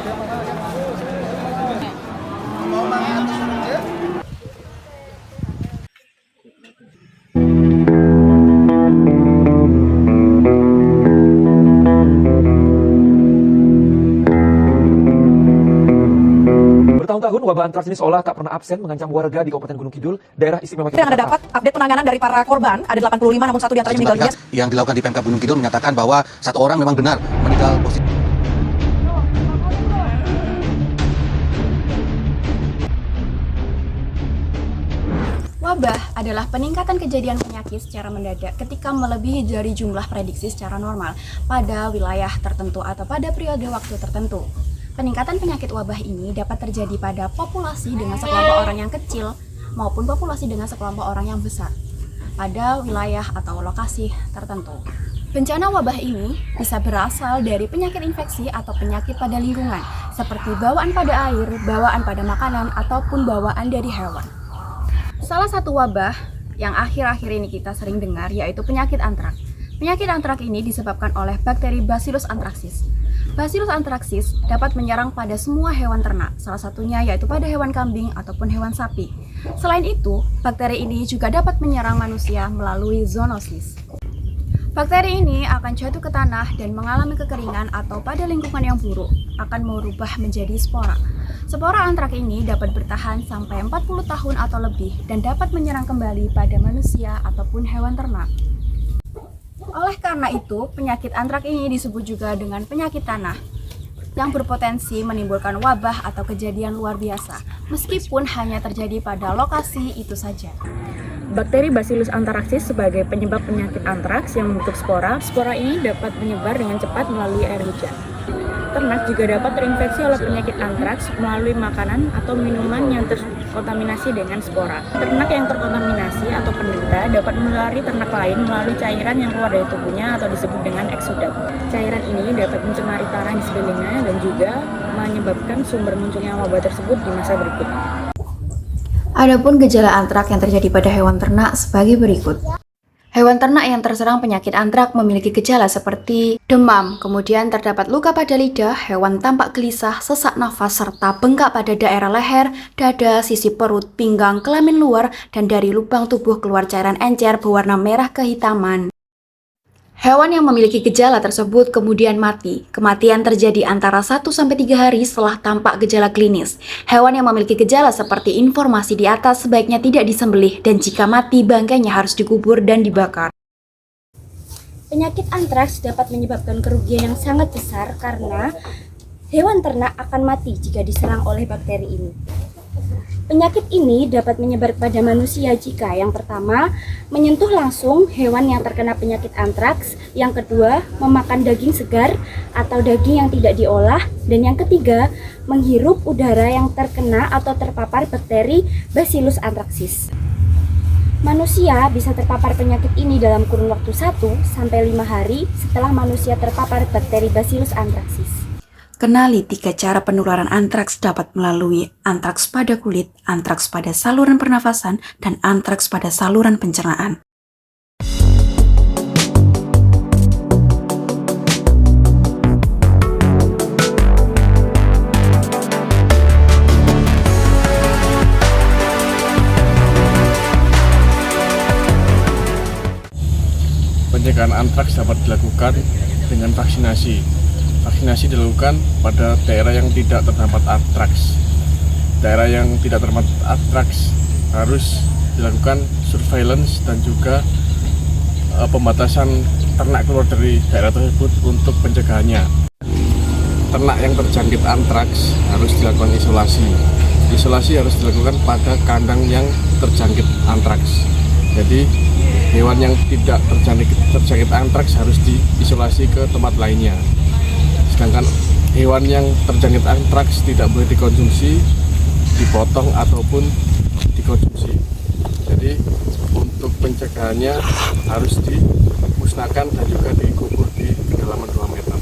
Bertahun-tahun wabah antraks ini seolah tak pernah absen mengancam warga di Kabupaten Gunung Kidul, daerah istimewa Yang Anda dapat update penanganan dari para korban, ada 85 namun satu diantaranya meninggal dunia. Yang dilakukan di Pemkab Gunung Kidul menyatakan bahwa satu orang memang benar meninggal positif. Wabah adalah peningkatan kejadian penyakit secara mendadak ketika melebihi dari jumlah prediksi secara normal pada wilayah tertentu atau pada periode waktu tertentu. Peningkatan penyakit wabah ini dapat terjadi pada populasi dengan sekelompok orang yang kecil maupun populasi dengan sekelompok orang yang besar pada wilayah atau lokasi tertentu. Bencana wabah ini bisa berasal dari penyakit infeksi atau penyakit pada lingkungan, seperti bawaan pada air, bawaan pada makanan, ataupun bawaan dari hewan. Salah satu wabah yang akhir-akhir ini kita sering dengar yaitu penyakit antrak. Penyakit antrak ini disebabkan oleh bakteri Bacillus anthracis. Bacillus anthracis dapat menyerang pada semua hewan ternak, salah satunya yaitu pada hewan kambing ataupun hewan sapi. Selain itu, bakteri ini juga dapat menyerang manusia melalui zoonosis. Bakteri ini akan jatuh ke tanah dan mengalami kekeringan atau pada lingkungan yang buruk, akan merubah menjadi spora. Spora antrak ini dapat bertahan sampai 40 tahun atau lebih dan dapat menyerang kembali pada manusia ataupun hewan ternak. Oleh karena itu, penyakit antrak ini disebut juga dengan penyakit tanah yang berpotensi menimbulkan wabah atau kejadian luar biasa, meskipun hanya terjadi pada lokasi itu saja. Bakteri Bacillus anthracis sebagai penyebab penyakit antraks yang membentuk spora. Spora ini dapat menyebar dengan cepat melalui air hujan. Ternak juga dapat terinfeksi oleh penyakit antraks melalui makanan atau minuman yang terkontaminasi dengan spora. Ternak yang terkontaminasi atau penderita dapat menulari ternak lain melalui cairan yang keluar dari tubuhnya atau disebut dengan eksudat. Cairan ini dapat mencemari tanah di sekelilingnya dan juga menyebabkan sumber munculnya wabah tersebut di masa berikutnya. Adapun gejala antrak yang terjadi pada hewan ternak sebagai berikut. Hewan ternak yang terserang penyakit antrak memiliki gejala seperti demam, kemudian terdapat luka pada lidah, hewan tampak gelisah, sesak nafas, serta bengkak pada daerah leher, dada, sisi perut, pinggang, kelamin luar, dan dari lubang tubuh keluar cairan encer berwarna merah kehitaman. Hewan yang memiliki gejala tersebut kemudian mati. Kematian terjadi antara 1-3 hari setelah tampak gejala klinis. Hewan yang memiliki gejala seperti informasi di atas sebaiknya tidak disembelih dan jika mati bangkainya harus dikubur dan dibakar. Penyakit antraks dapat menyebabkan kerugian yang sangat besar karena hewan ternak akan mati jika diserang oleh bakteri ini. Penyakit ini dapat menyebar pada manusia jika yang pertama, menyentuh langsung hewan yang terkena penyakit antraks, yang kedua, memakan daging segar atau daging yang tidak diolah, dan yang ketiga, menghirup udara yang terkena atau terpapar bakteri Bacillus anthracis. Manusia bisa terpapar penyakit ini dalam kurun waktu 1-5 hari setelah manusia terpapar bakteri Bacillus anthracis. Kenali 3 cara penularan antraks dapat melalui antraks pada kulit, antraks pada saluran pernafasan, dan antraks pada saluran pencernaan. Pencegahan antraks dapat dilakukan dengan vaksinasi. Vaksinasi dilakukan pada daerah yang tidak terdapat antraks. Daerah yang tidak terdapat antraks harus dilakukan surveillance dan juga pembatasan ternak keluar dari daerah tersebut untuk pencegahannya. Ternak yang terjangkit antraks harus dilakukan isolasi. Isolasi harus dilakukan pada kandang yang terjangkit antraks. Jadi hewan yang tidak terjangkit antraks harus diisolasi ke tempat lainnya. Sedangkan hewan yang terjangkit antraks tidak boleh dikonsumsi, dipotong ataupun dikonsumsi. Jadi untuk pencegahannya harus dimusnahkan dan juga dikubur di kedalaman 2 meter.